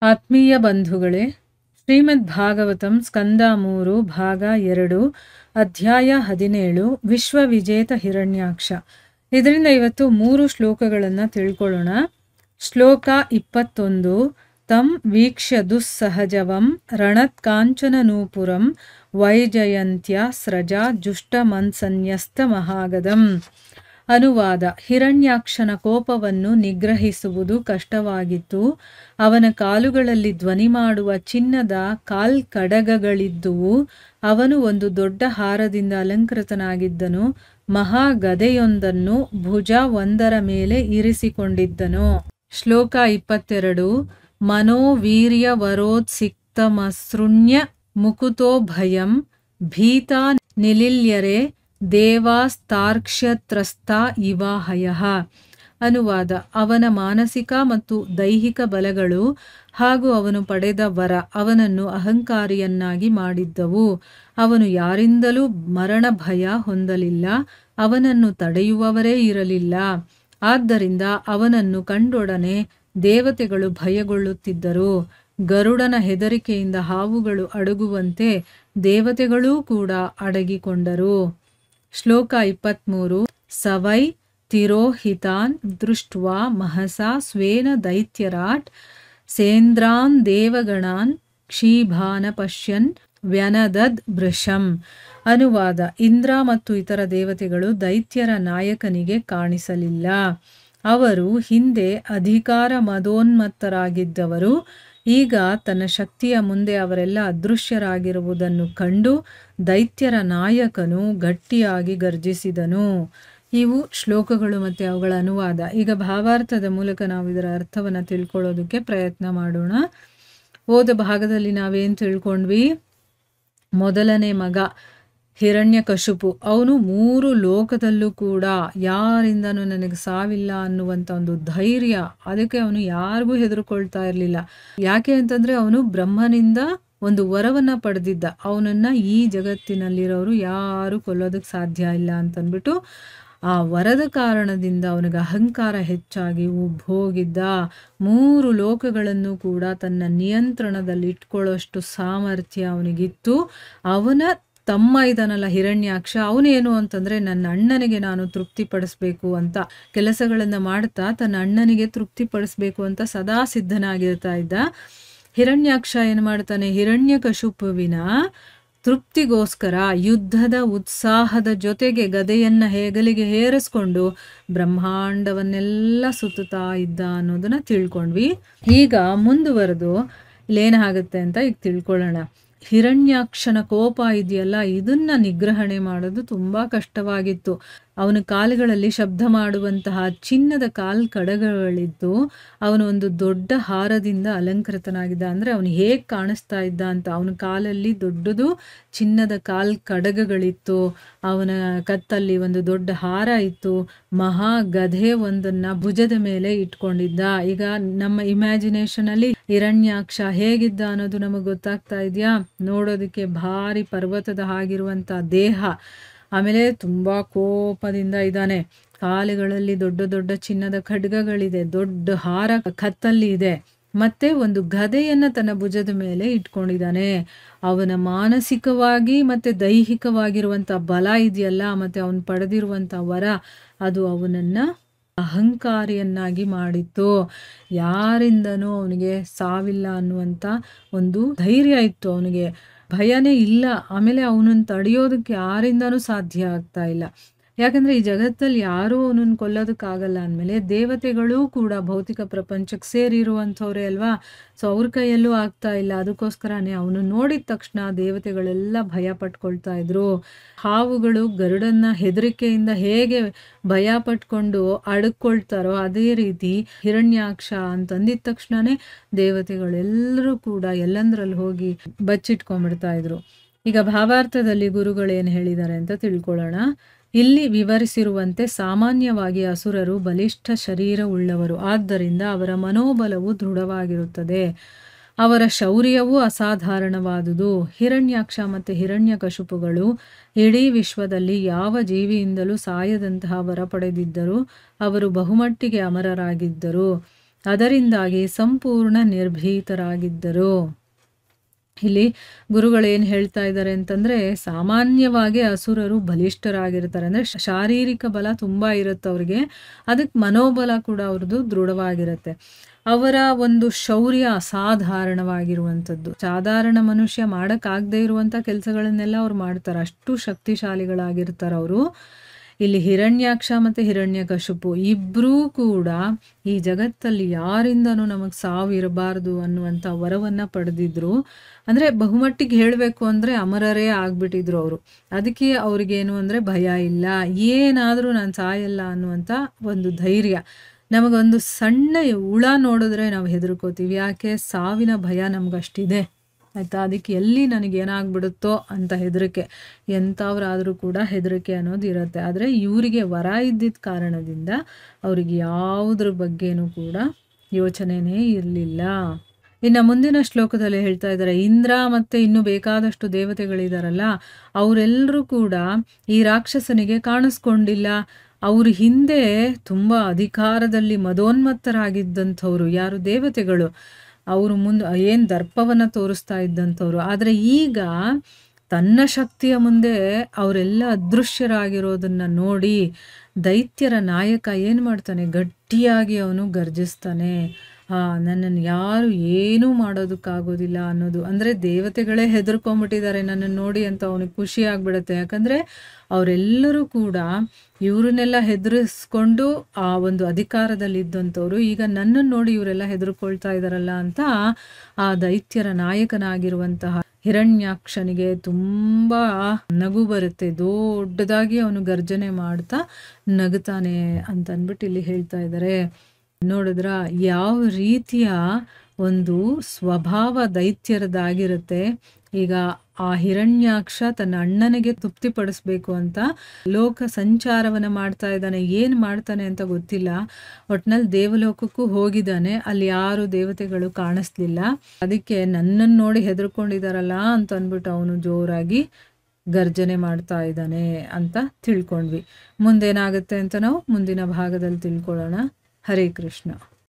ಆತ್ಮೀಯ ಬಂಧುಗಳೇ, ಶ್ರೀಮದ್ ಭಾಗವತಂ ಸ್ಕಂದ 3 ಭಾಗ 2 ಅಧ್ಯಾಯ 17 ವಿಶ್ವವಿಜೇತ ಹಿರಣ್ಯಾಕ್ಷ. ಇದರಿಂದ ಇವತ್ತು 3 ಶ್ಲೋಕಗಳನ್ನು ತಿಳ್ಕೊಳ್ಳೋಣ. ಶ್ಲೋಕ 21. ತಂ ವೀಕ್ಷ್ಯ ದುಸ್ಸಹಜವಂ ರಣತ್ ಕಾಂಚನ ನೂಪುರಂ ವೈಜಯಂತ್ಯ ಸ್ರಜ ಜುಷ್ಟಮನ್ಸನ್ಯಸ್ತ ಮಹಾಗದಂ. ಅನುವಾದ: ಹಿರಣ್ಯಾಕ್ಷನ ಕೋಪವನ್ನು ನಿಗ್ರಹಿಸುವುದು ಕಷ್ಟವಾಗಿತ್ತು. ಅವನ ಕಾಲುಗಳಲ್ಲಿ ಧ್ವನಿ ಮಾಡುವ ಚಿನ್ನದ ಕಾಲ್ಕಡಗಗಳಿದ್ದುವು. ಅವನು ಒಂದು ದೊಡ್ಡ ಹಾರದಿಂದ ಅಲಂಕೃತನಾಗಿದ್ದನು. ಮಹಾಗದೆಯೊಂದನ್ನು ಭುಜ ಒಂದರ ಮೇಲೆ ಇರಿಸಿಕೊಂಡಿದ್ದನು. ಶ್ಲೋಕ 22. ಮನೋವೀರ್ಯವರೋತ್ಸಿಕ್ತಮಸೃಣ್ಯ ಮುಕುತೋ ಭಯಂ ಭೀತಾ ನಿಲಿಲ್ಯರೆ ದೇವಾಸ್ತಾರ್ಕ್ಷ್ಯತ್ರಸ್ತ ಇವಾಹಯಃ. ಅನುವಾದ: ಅವನ ಮಾನಸಿಕ ಮತ್ತು ದೈಹಿಕ ಬಲಗಳು ಹಾಗೂ ಅವನು ಪಡೆದ ವರ ಅವನನ್ನು ಅಹಂಕಾರಿಯನ್ನಾಗಿ ಮಾಡಿದ್ದವು. ಅವನು ಯಾರಿಂದಲೂ ಮರಣ ಭಯ ಹೊಂದಲಿಲ್ಲ. ಅವನನ್ನು ತಡೆಯುವವರೇ ಇರಲಿಲ್ಲ. ಆದ್ದರಿಂದ ಅವನನ್ನು ಕಂಡೊಡನೆ ದೇವತೆಗಳು ಭಯಗೊಳ್ಳುತ್ತಿದ್ದರು. ಗರುಡನ ಹೆದರಿಕೆಯಿಂದ ಹಾವುಗಳು ಅಡಗುವಂತೆ ದೇವತೆಗಳೂ ಕೂಡ ಅಡಗಿಕೊಂಡರು. ಶ್ಲೋಕ 23. ಸವೈ ತಿರೋಹಿತಾನ್ ದೃಷ್ಟ್ವಾ ಮಹಸಾ ಸ್ವೇನ ದೈತ್ಯರಾಟ್ ಸೇಂದ್ರಾನ್ ದೇವಗಣಾನ್ ಕ್ಷೀಭಾನ ಪಶ್ಯನ್ ವ್ಯನದದ್ ವೃಷಂ. ಅನುವಾದ: ಇಂದ್ರ ಮತ್ತು ಇತರ ದೇವತೆಗಳು ದೈತ್ಯರ ನಾಯಕನಿಗೆ ಕಾಣಿಸಲಿಲ್ಲ. ಅವರು ಹಿಂದೆ ಅಧಿಕಾರ ಮದೋನ್ಮತ್ತರಾಗಿದ್ದವರು. ಈಗ ತನ್ನ ಶಕ್ತಿಯ ಮುಂದೆ ಅವರೆಲ್ಲ ಅದೃಶ್ಯರಾಗಿರುವುದನ್ನು ಕಂಡು ದೈತ್ಯರ ನಾಯಕನು ಗಟ್ಟಿಯಾಗಿ ಗರ್ಜಿಸಿದನು. ಇವು ಶ್ಲೋಕಗಳು ಮತ್ತು ಅವುಗಳ ಅನುವಾದ. ಈಗ ಭಾವಾರ್ಥದ ಮೂಲಕ ನಾವು ಇದರ ಅರ್ಥವನ್ನು ತಿಳ್ಕೊಳ್ಳೋದಕ್ಕೆ ಪ್ರಯತ್ನ ಮಾಡೋಣ. ಹೋದ ಭಾಗದಲ್ಲಿ ನಾವೇನು ತಿಳ್ಕೊಂಡ್ವಿ? ಮೊದಲನೇ ಮಗ ಹಿರಣ್ಯಕಶಿಪು, ಅವನು 3 ಲೋಕದಲ್ಲೂ ಕೂಡ ಯಾರಿಂದನೂ ನನಗೆ ಸಾವಿಲ್ಲ ಅನ್ನುವಂಥ ಒಂದು ಧೈರ್ಯ, ಅದಕ್ಕೆ ಅವನು ಯಾರಿಗೂ ಹೆದರ್ಕೊಳ್ತಾ ಇರಲಿಲ್ಲ. ಯಾಕೆ ಅಂತಂದರೆ ಅವನು ಬ್ರಹ್ಮನಿಂದ ಒಂದು ವರವನ್ನು ಪಡೆದಿದ್ದ. ಅವನನ್ನು ಈ ಜಗತ್ತಿನಲ್ಲಿರೋರು ಯಾರು ಕೊಲ್ಲೋದಕ್ಕೆ ಸಾಧ್ಯ ಇಲ್ಲ ಅಂತಂದ್ಬಿಟ್ಟು ಆ ವರದ ಕಾರಣದಿಂದ ಅವನಿಗೆ ಅಹಂಕಾರ ಹೆಚ್ಚಾಗಿ ಉಬ್ಬೋಗಿದ್ದ. 3 ಲೋಕಗಳನ್ನು ಕೂಡ ತನ್ನ ನಿಯಂತ್ರಣದಲ್ಲಿ ಇಟ್ಕೊಳ್ಳೋಷ್ಟು ಸಾಮರ್ಥ್ಯ ಅವನಿಗಿತ್ತು. ಅವನ ತಮ್ಮ ಇದನ್ನಲ್ಲ ಹಿರಣ್ಯಾಕ್ಷ, ಅವನೇನು ಅಂತಂದರೆ ನನ್ನ ಅಣ್ಣನಿಗೆ ನಾನು ತೃಪ್ತಿಪಡಿಸ್ಬೇಕು ಅಂತ ಕೆಲಸಗಳನ್ನು ಮಾಡ್ತಾ ತನ್ನ ಅಣ್ಣನಿಗೆ ತೃಪ್ತಿಪಡಿಸ್ಬೇಕು ಅಂತ ಸದಾ ಸಿದ್ಧನಾಗಿರ್ತಾ ಇದ್ದ. ಹಿರಣ್ಯಾಕ್ಷ ಏನು ಮಾಡ್ತಾನೆ? ಹಿರಣ್ಯಕಶಿಪುವಿನ ತೃಪ್ತಿಗೋಸ್ಕರ ಯುದ್ಧದ ಉತ್ಸಾಹದ ಜೊತೆಗೆ ಗದೆಯನ್ನು ಹೆಗಲಿಗೆ ಹೇರಿಸ್ಕೊಂಡು ಬ್ರಹ್ಮಾಂಡವನ್ನೆಲ್ಲ ಸುತ್ತುತ್ತಾ ಇದ್ದ ಅನ್ನೋದನ್ನ ತಿಳ್ಕೊಂಡ್ವಿ. ಈಗ ಮುಂದುವರೆದು ಇಲ್ಲೇನಾಗುತ್ತೆ ಅಂತ ಈಗ ತಿಳ್ಕೊಳ್ಳೋಣ. ಹಿರಣ್ಯಾಕ್ಷನ ಕೋಪ ಇದೆಯಲ್ಲ, ಇದನ್ನ ನಿಗ್ರಹಣೆ ಮಾಡೋದು ತುಂಬಾ ಕಷ್ಟವಾಗಿತ್ತು. ಅವನ ಕಾಲುಗಳಲ್ಲಿ ಶಬ್ದ ಮಾಡುವಂತಹ ಚಿನ್ನದ ಕಡಗಗಳಿದ್ದು ಅವನು ಒಂದು ದೊಡ್ಡ ಹಾರದಿಂದ ಅಲಂಕೃತನಾಗಿದ್ದ. ಅಂದರೆ ಅವನು ಹೇಗೆ ಕಾಣಿಸ್ತಾ ಇದ್ದ ಅಂತ, ಅವನ ಕಾಲಲ್ಲಿ ದೊಡ್ಡದು ಚಿನ್ನದ ಕಡಗಗಳಿತ್ತು. ಅವನ ಕತ್ತಲ್ಲಿ ಒಂದು ದೊಡ್ಡ ಹಾರ ಇತ್ತು. ಮಹಾ ಗಧೆ ಒಂದನ್ನ ಭುಜದ ಮೇಲೆ ಇಟ್ಕೊಂಡಿದ್ದ. ಈಗ ನಮ್ಮ ಇಮ್ಯಾಜಿನೇಷನಲ್ಲಿ ಹಿರಣ್ಯಾಕ್ಷ ಹೇಗಿದ್ದ ಅನ್ನೋದು ನಮಗೆ ಗೊತ್ತಾಗ್ತಾ ಇದೆಯಾ? ನೋಡೋದಕ್ಕೆ ಭಾರಿ ಪರ್ವತದ ಹಾಗಿರುವಂಥ ದೇಹ, ಆಮೇಲೆ ತುಂಬ ಕೋಪದಿಂದ ಇದ್ದಾನೆ. ಕಾಲುಗಳಲ್ಲಿ ದೊಡ್ಡ ದೊಡ್ಡ ಚಿನ್ನದ ಖಡ್ಗಗಳಿದೆ, ದೊಡ್ಡ ಹಾರ ಕತ್ತಲ್ಲಿ ಇದೆ, ಮತ್ತೆ ಒಂದು ಗದೆಯನ್ನು ತನ್ನ ಭುಜದ ಮೇಲೆ ಇಟ್ಕೊಂಡಿದ್ದಾನೆ. ಅವನ ಮಾನಸಿಕವಾಗಿ ಮತ್ತು ದೈಹಿಕವಾಗಿರುವಂಥ ಬಲ ಇದೆಯಲ್ಲ, ಮತ್ತು ಅವನು ಪಡೆದಿರುವಂಥ ವರ, ಅದು ಅವನನ್ನು ಅಹಂಕಾರಿಯನ್ನಾಗಿ ಮಾಡಿತ್ತು. ಯಾರಿಂದನೂ ಅವನಿಗೆ ಸಾವಿಲ್ಲ ಅನ್ನುವಂಥ ಒಂದು ಧೈರ್ಯ ಇತ್ತು, ಅವನಿಗೆ ಭಯನೇ ಇಲ್ಲ. ಆಮೇಲೆ ಅವನನ್ನು ತಡೆಯೋದಕ್ಕೆ ಯಾರಿಂದನೂ ಸಾಧ್ಯ ಆಗ್ತಾ ಇಲ್ಲ. ಯಾಕಂದರೆ ಈ ಜಗತ್ತಲ್ಲಿ ಯಾರೂ ಅವನನ್ನು ಕೊಲ್ಲೋದಕ್ಕಾಗಲ್ಲ ಅಂದಮೇಲೆ ದೇವತೆಗಳೂ ಕೂಡ ಭೌತಿಕ ಪ್ರಪಂಚಕ್ಕೆ ಸೇರಿರುವಂಥವ್ರೆ ಅಲ್ವಾ. ಸೊ ಅವ್ರ ಕೈಯಲ್ಲೂ ಆಗ್ತಾ ಇಲ್ಲ. ಅದಕ್ಕೋಸ್ಕರನೇ ಅವನು ನೋಡಿದ ತಕ್ಷಣ ದೇವತೆಗಳೆಲ್ಲ ಭಯ ಪಟ್ಕೊಳ್ತಾ ಇದ್ರು. ಹಾವುಗಳು ಗರುಡನ್ನ ಹೆದರಿಕೆಯಿಂದ ಹೇಗೆ ಭಯ ಪಟ್ಕೊಂಡು ಅಡಕ್ಕೊಳ್ತಾರೋ ಅದೇ ರೀತಿ ಹಿರಣ್ಯಾಕ್ಷ ಅಂತಂದಿದ ತಕ್ಷಣನೇ ದೇವತೆಗಳೆಲ್ಲರೂ ಕೂಡ ಎಲ್ಲಂದ್ರಲ್ಲಿ ಹೋಗಿ ಬಚ್ಚಿಟ್ಕೊಂಡ್ಬಿಡ್ತಾ ಇದ್ರು. ಈಗ ಭಾವಾರ್ಥದಲ್ಲಿ ಗುರುಗಳೇನು ಹೇಳಿದ್ದಾರೆ ಅಂತ ತಿಳ್ಕೊಳ್ಳೋಣ. ಇಲ್ಲಿ ವಿವರಿಸಿರುವಂತೆ ಸಾಮಾನ್ಯವಾಗಿ ಅಸುರರು ಬಲಿಷ್ಠ ಶರೀರವುಳ್ಳವರು. ಆದ್ದರಿಂದ ಅವರ ಮನೋಬಲವು ದೃಢವಾಗಿರುತ್ತದೆ. ಅವರ ಶೌರ್ಯವೂ ಅಸಾಧಾರಣವಾದುದು. ಹಿರಣ್ಯಾಕ್ಷ ಮತ್ತು ಹಿರಣ್ಯಕಶಿಪುಗಳು ಇಡೀ ವಿಶ್ವದಲ್ಲಿ ಯಾವ ಜೀವಿಯಿಂದಲೂ ಸಾಯದಂತಹ ವರ ಪಡೆದಿದ್ದರು. ಅವರು ಬಹುಮಟ್ಟಿಗೆ ಅಮರರಾಗಿದ್ದರು. ಅದರಿಂದಾಗಿ ಸಂಪೂರ್ಣ ನಿರ್ಭೀತರಾಗಿದ್ದರು. ಇಲ್ಲಿ ಗುರುಗಳೇನು ಹೇಳ್ತಾ ಇದ್ದಾರೆ ಅಂತಂದರೆ, ಸಾಮಾನ್ಯವಾಗಿ ಅಸುರರು ಬಲಿಷ್ಠರಾಗಿರ್ತಾರೆ. ಅಂದರೆ ಶಾರೀರಿಕ ಬಲ ತುಂಬ ಇರುತ್ತೆ ಅವ್ರಿಗೆ, ಅದಕ್ಕೆ ಮನೋಬಲ ಕೂಡ ಅವ್ರದ್ದು ದೃಢವಾಗಿರುತ್ತೆ. ಅವರ ಒಂದು ಶೌರ್ಯ ಅಸಾಧಾರಣವಾಗಿರುವಂಥದ್ದು. ಸಾಧಾರಣ ಮನುಷ್ಯ ಮಾಡೋಕ್ಕಾಗದೇ ಇರುವಂಥ ಕೆಲಸಗಳನ್ನೆಲ್ಲ ಅವ್ರು ಮಾಡ್ತಾರೆ, ಅಷ್ಟು ಶಕ್ತಿಶಾಲಿಗಳಾಗಿರ್ತಾರೆ ಅವರು. ಇಲ್ಲಿ ಹಿರಣ್ಯಾಕ್ಷ ಮತ್ತು ಹಿರಣ್ಯಕಶಿಪು ಇಬ್ಬರೂ ಕೂಡ ಈ ಜಗತ್ತಲ್ಲಿ ಯಾರಿಂದನೂ ನಮಗೆ ಸಾವು ಇರಬಾರ್ದು ಅನ್ನುವಂಥ ವರವನ್ನು ಪಡೆದಿದ್ರು. ಅಂದರೆ ಬಹುಮಟ್ಟಿಗೆ ಹೇಳಬೇಕು ಅಂದರೆ ಅಮರರೇ ಆಗಿಬಿಟ್ಟಿದ್ರು ಅವರು. ಅದಕ್ಕೆ ಅವ್ರಿಗೇನು ಅಂದರೆ ಭಯ ಇಲ್ಲ, ಏನಾದರೂ ನಾನು ಸಾಯಲ್ಲ ಅನ್ನುವಂಥ ಒಂದು ಧೈರ್ಯ. ನಮಗೊಂದು ಸಣ್ಣ ಹುಳ ನೋಡಿದ್ರೆ ನಾವು ಹೆದರ್ಕೋತೀವಿ, ಯಾಕೆ? ಸಾವಿನ ಭಯ ನಮಗಷ್ಟಿದೆ ಆಯಿತಾ. ಅದಕ್ಕೆ ಎಲ್ಲಿ ನನಗೇನಾಗ್ಬಿಡುತ್ತೋ ಅಂತ ಹೆದರಿಕೆ, ಎಂಥವ್ರಾದರೂ ಕೂಡ ಹೆದರಿಕೆ ಅನ್ನೋದು ಇರುತ್ತೆ. ಆದರೆ ಇವರಿಗೆ ವರ ಇದ್ದಿದ್ದ ಕಾರಣದಿಂದ ಅವ್ರಿಗೆ ಯಾವುದ್ರ ಬಗ್ಗೆನೂ ಕೂಡ ಯೋಚನೆನೇ ಇರಲಿಲ್ಲ. ಇನ್ನು ಮುಂದಿನ ಶ್ಲೋಕದಲ್ಲಿ ಹೇಳ್ತಾ ಇದ್ದಾರೆ, ಇಂದ್ರ ಮತ್ತು ಇನ್ನೂ ಬೇಕಾದಷ್ಟು ದೇವತೆಗಳಿದಾರಲ್ಲ, ಅವರೆಲ್ಲರೂ ಕೂಡ ಈ ರಾಕ್ಷಸನಿಗೆ ಕಾಣಿಸ್ಕೊಂಡಿಲ್ಲ. ಅವ್ರ ಹಿಂದೆ ತುಂಬ ಅಧಿಕಾರದಲ್ಲಿ ಮದೋನ್ಮತ್ತರಾಗಿದ್ದಂಥವ್ರು ಯಾರು? ದೇವತೆಗಳು. ಅವರು ಮುಂದೆ ಏನು ದರ್ಪವನ್ನು ತೋರಿಸ್ತಾ ಇದ್ದಂಥವ್ರು. ಆದರೆ ಈಗ ತನ್ನ ಶಕ್ತಿಯ ಮುಂದೆ ಅವರೆಲ್ಲ ಅದೃಶ್ಯರಾಗಿರೋದನ್ನು ನೋಡಿ ದೈತ್ಯರ ನಾಯಕ ಏನು ಮಾಡ್ತಾನೆ? ಗಟ್ಟಿಯಾಗಿ ಅವನು ಗರ್ಜಿಸ್ತಾನೆ, ನನ್ನನ್ನು ಯಾರು ಏನೂ ಮಾಡೋದಕ್ಕಾಗೋದಿಲ್ಲ ಅನ್ನೋದು. ಅಂದರೆ ದೇವತೆಗಳೇ ಹೆದರ್ಕೊಂಬಿಟ್ಟಿದ್ದಾರೆ ನನ್ನನ್ನು ನೋಡಿ ಅಂತ ಅವನಿಗೆ ಖುಷಿ ಆಗಿಬಿಡುತ್ತೆ. ಯಾಕಂದರೆ ಅವರೆಲ್ಲರೂ ಕೂಡ ಇವರನ್ನೆಲ್ಲ ಹೆದರಿಸ್ಕೊಂಡು ಆ ಒಂದು ಅಧಿಕಾರದಲ್ಲಿದ್ದಂಥವ್ರು ಈಗ ನನ್ನನ್ನು ನೋಡಿ ಇವರೆಲ್ಲ ಹೆದರ್ಕೊಳ್ತಾ ಇದ್ದಾರಲ್ಲ ಅಂತ ಆ ದೈತ್ಯರ ನಾಯಕನಾಗಿರುವಂತಹ ಹಿರಣ್ಯಾಕ್ಷನಿಗೆ ತುಂಬ ನಗು ಬರುತ್ತೆ. ದೊಡ್ಡದಾಗಿ ಅವನು ಗರ್ಜನೆ ಮಾಡ್ತಾ ನಗುತ್ತಾನೆ ಅಂತ ಅಂದ್ಬಿಟ್ಟು ಇಲ್ಲಿ ಹೇಳ್ತಾ ಇದ್ದಾರೆ. ನೋಡಿದ್ರ ಯಾವ ರೀತಿಯ ಒಂದು ಸ್ವಭಾವ ದೈತ್ಯರದಾಗಿರುತ್ತೆ. ಈಗ ಆ ಹಿರಣ್ಯಾಕ್ಷ ತನ್ನ ಅಣ್ಣನಿಗೆ ತೃಪ್ತಿಪಡಿಸ್ಬೇಕು ಅಂತ ಲೋಕ ಸಂಚಾರವನ್ನು ಮಾಡ್ತಾ ಇದ್ದಾನೆ. ಏನು ಮಾಡ್ತಾನೆ ಅಂತ ಗೊತ್ತಿಲ್ಲ. ಒಟ್ನಲ್ಲಿ ದೇವಲೋಕಕ್ಕೂ ಹೋಗಿದ್ದಾನೆ, ಅಲ್ಲಿ ಯಾರು ದೇವತೆಗಳು ಕಾಣಿಸ್ಲಿಲ್ಲ. ಅದಕ್ಕೆ ನನ್ನನ್ನು ನೋಡಿ ಹೆದರ್ಕೊಂಡಿದ್ದಾರಲ್ಲ ಅಂತ ಅಂದ್ಬಿಟ್ಟು ಅವನು ಜೋರಾಗಿ ಗರ್ಜನೆ ಮಾಡ್ತಾ ಇದ್ದಾನೆ ಅಂತ ತಿಳ್ಕೊಂಡ್ವಿ. ಮುಂದೇನಾಗುತ್ತೆ ಅಂತ ನಾವು ಮುಂದಿನ ಭಾಗದಲ್ಲಿ ತಿಳ್ಕೊಳ್ಳೋಣ. ಹರೇ ಕೃಷ್ಣ.